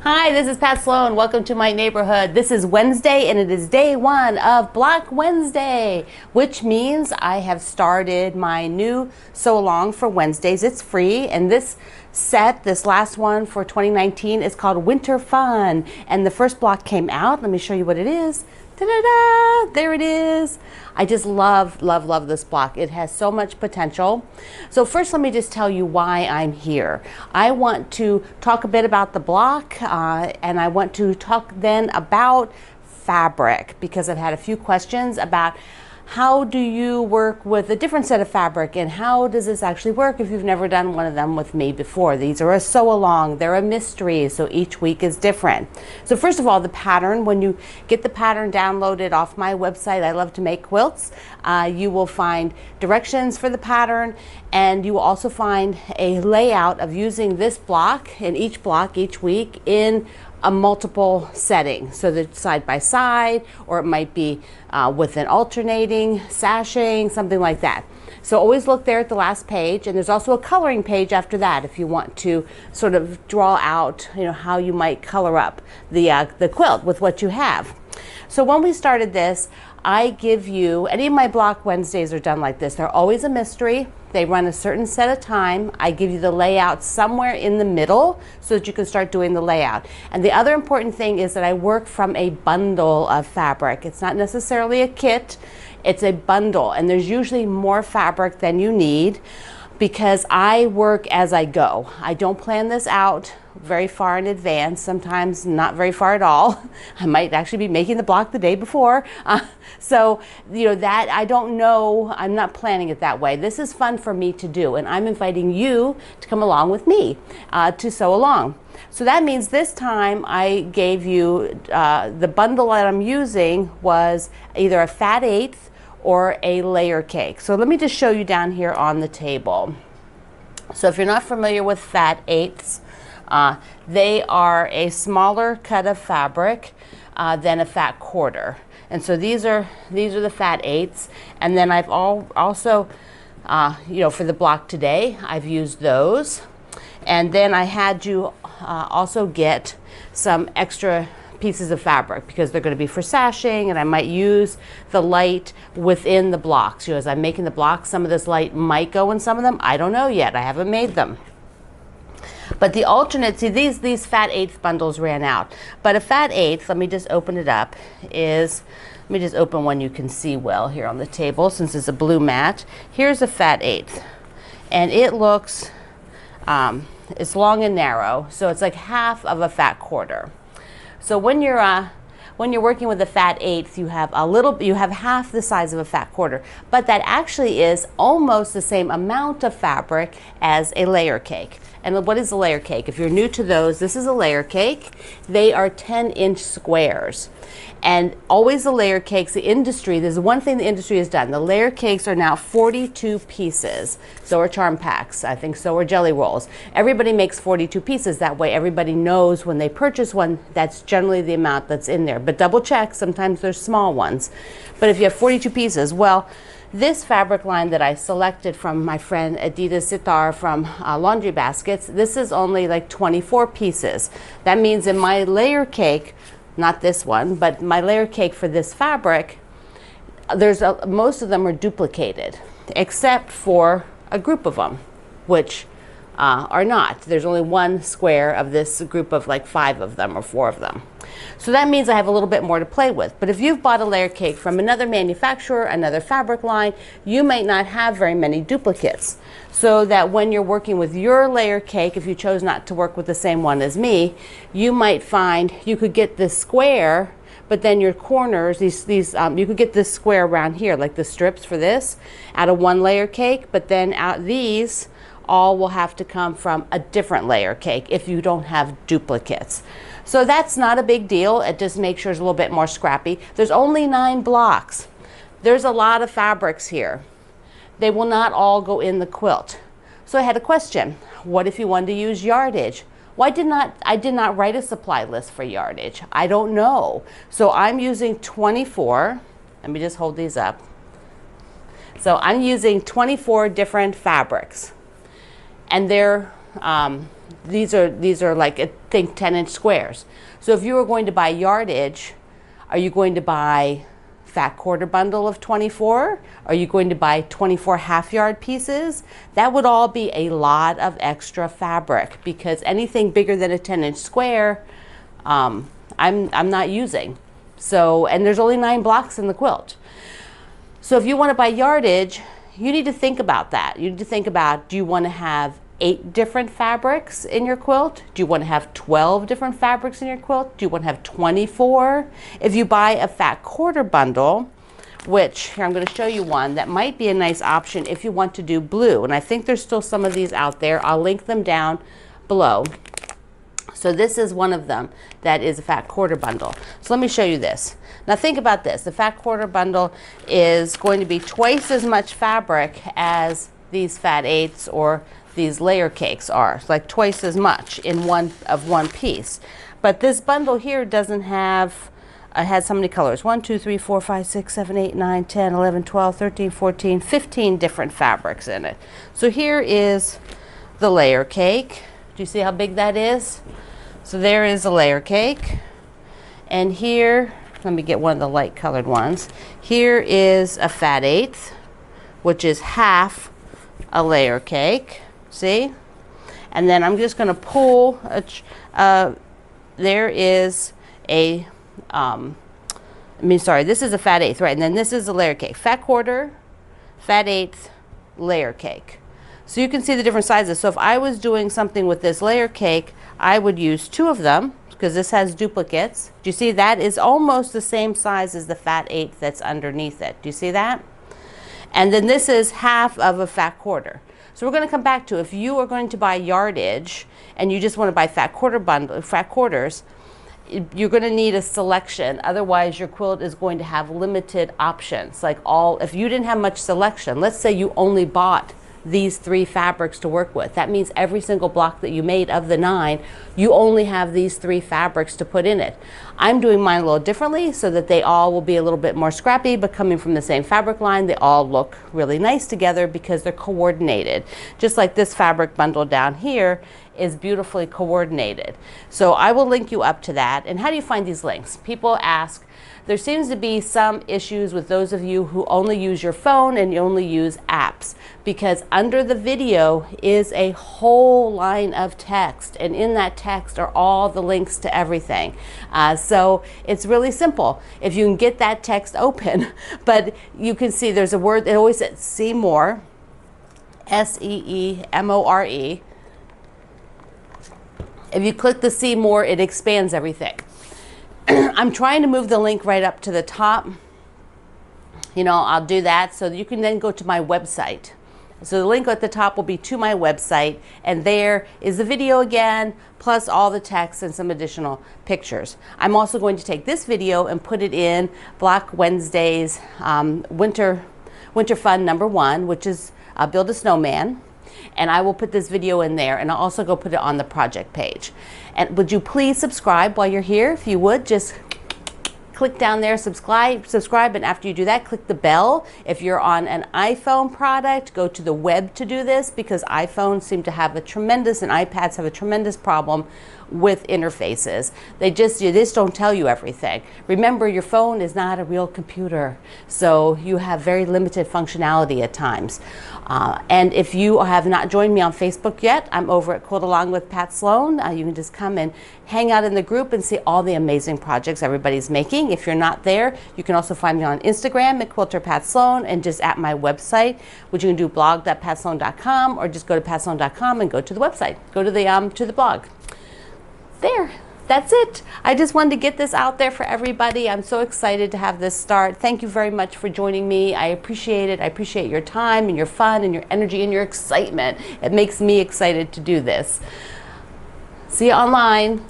Hi, this is Pat Sloan. Welcome to my neighborhood. This is Wednesday and it is day one of Block Wednesday, which means I have started my new sew along for Wednesdays. It's free, and this set, this last one for 2019, is called Winter Fun. And the first block came out. Let me show you what it is. Ta-da-da! There it is. I just love this block. It has so much potential. So first, let me just tell you why I'm here. I want to talk a bit about the block, and I want to talk then about fabric, because I've had a few questions about how do you work with a different set of fabric, and how does this actually work if you've never done one of them with me before. These are a sew along, they're a mystery, so each week is different. So first of all, the pattern, when you get the pattern downloaded off my website, I Love to Make Quilts, you will find directions for the pattern, and you will also find a layout of using this block and each block each week in a multiple setting, so that side by side, or it might be with an alternating sashing, something like that. So always look there at the last page, and there's also a coloring page after that if you want to sort of draw out, how you might color up the quilt with what you have. So when we started this, I give you, any of my Block Wednesdays are done like this. They're always a mystery. They run a certain set of time. I give you the layout somewhere in the middle so that you can start doing the layout. And the other important thing is that I work from a bundle of fabric. It's not necessarily a kit, it's a bundle. And there's usually more fabric than you need, because I work as I go. I don't plan this out very far in advance, sometimes not very far at all. I might actually be making the block the day before. So, that I don't know, I'm not planning it that way. This is fun for me to do, and I'm inviting you to come along with me to sew along. So that means this time I gave you, the bundle that I'm using was either a fat eighth or a layer cake. So let me just show you down here on the table. So if you're not familiar with fat eighths, they are a smaller cut of fabric than a fat quarter. And so these are the fat eighths. And then I've also, for the block today, I've used those. And then I had you also get some extra pieces of fabric, because they're going to be for sashing, and I might use the light within the blocks. As I'm making the blocks, some of this light might go in some of them. I don't know yet. I haven't made them. But the alternate, see, these fat eighth bundles ran out. But a fat eighth, let me just open it up, let me just open one you can see well here on the table, since it's a blue mat. Here's a fat eighth, and it looks, it's long and narrow, so it's like half of a fat quarter. So when you're working with a fat eighth, you have half the size of a fat quarter, but that actually is almost the same amount of fabric as a layer cake. And what is a layer cake? If you're new to those, this is a layer cake. They are 10-inch squares. And always the layer cakes, there's one thing the industry has done. The layer cakes are now 42 pieces. So are charm packs. I think so are jelly rolls. Everybody makes 42 pieces. That way everybody knows when they purchase one, that's generally the amount that's in there. But double check, sometimes there's small ones. But if you have 42 pieces, well, this fabric line that I selected from my friend Adita Sitar from Laundry Baskets, this is only like 24 pieces. That means in my layer cake, not this one, but my layer cake for this fabric, most of them are duplicated, except for a group of them, which are not. There's only one square of this group of like 5 of them or 4 of them. So that means I have a little bit more to play with. But if you've bought a layer cake from another manufacturer, another fabric line, you might not have very many duplicates. So that when you're working with your layer cake, if you chose not to work with the same one as me, you might find you could get this square, but then your corners, you could get this square around here, like the strips for this, out of one layer cake, but then out these all will have to come from a different layer cake if you don't have duplicates. So that's not a big deal. It just makes yours a little bit more scrappy. There's only 9 blocks. There's a lot of fabrics here. They will not all go in the quilt. So I had a question. What if you wanted to use yardage? Why I did not write a supply list for yardage? I don't know. So I'm using 24. Let me just hold these up. So I'm using 24 different fabrics. And they're these are like, think 10-inch squares. So if you were going to buy yardage, are you going to buy fat quarter bundle of 24? Are you going to buy 24 half-yard pieces? That would all be a lot of extra fabric, because anything bigger than a 10-inch square, I'm not using. So, and there's only 9 blocks in the quilt. So if you want to buy yardage, you need to think about that. You need to think about, do you want to have 8 different fabrics in your quilt? Do you want to have 12 different fabrics in your quilt? Do you want to have 24? If you buy a fat quarter bundle, which here I'm going to show you one that might be a nice option if you want to do blue. And I think there's still some of these out there. I'll link them down below. So this is one of them that is a fat quarter bundle. So let me show you this. Now think about this. The fat quarter bundle is going to be twice as much fabric as these fat eighths or these layer cakes are. It's like twice as much in one piece. But this bundle here doesn't have, it has how many colors? 1, 2, 3, 4, 5, 6, 7, 8, 9, 10, 11, 12, 13, 14, 15 different fabrics in it. So here is the layer cake. Do you see how big that is? So there is a layer cake. And here, let me get one of the light colored ones. Here is a fat eighth, which is half a layer cake. See? And then I'm just going to pull, there is a, this is a fat eighth, right? And then this is a layer cake. Fat quarter, fat eighth, layer cake. So you can see the different sizes. So if I was doing something with this layer cake, I would use 2 of them, because this has duplicates. Do you see that is almost the same size as the fat eighth that's underneath it? Do you see that? And then this is half of a fat quarter. So we're going to come back to, if you are going to buy yardage and you just want to buy fat quarters, you're going to need a selection. Otherwise, your quilt is going to have limited options. Like if you didn't have much selection, let's say you only bought these 3 fabrics to work with. That means every single block that you made of the 9, you only have these 3 fabrics to put in it. I'm doing mine a little differently so that they all will be a little bit more scrappy, but coming from the same fabric line, they all look really nice together because they're coordinated. Just like this fabric bundle down here is beautifully coordinated. So I will link you up to that. And how do you find these links? People ask. There seems to be some issues with those of you who only use your phone and you only use apps, because under the video is a whole line of text, and in that text are all the links to everything. So it's really simple if you can get that text open. But you can see there's a word, it always says see more, SEEMORE. If you click the see more, it expands everything. I'm trying to move the link right up to the top. You know, I'll do that so that you can then go to my website. So the link at the top will be to my website, and there is the video again, plus all the text and some additional pictures. I'm also going to take this video and put it in Block Wednesday's Winter Fun #1, which is Build a Snowman. And I will put this video in there, and I'll also go put it on the project page. And would you please subscribe while you're here? If you would, just click down there, subscribe, and after you do that, click the bell. If you're on an iPhone product, go to the web to do this, because iPhones seem to have and iPads have a tremendous problem with interfaces. They just don't tell you everything. Remember, your phone is not a real computer, so you have very limited functionality at times. And if you have not joined me on Facebook yet, I'm over at Quilt Along with Pat Sloan. You can just come and hang out in the group and see all the amazing projects everybody's making. If you're not there, you can also find me on Instagram at Quilter Pat Sloan, and just at my website, which you can do blog.patsloan.com, or just go to patsloan.com and go to the website. Go to the blog. There, that's it. I just wanted to get this out there for everybody. I'm so excited to have this start. Thank you very much for joining me. I appreciate it. I appreciate your time and your fun and your energy and your excitement. It makes me excited to do this. See you online.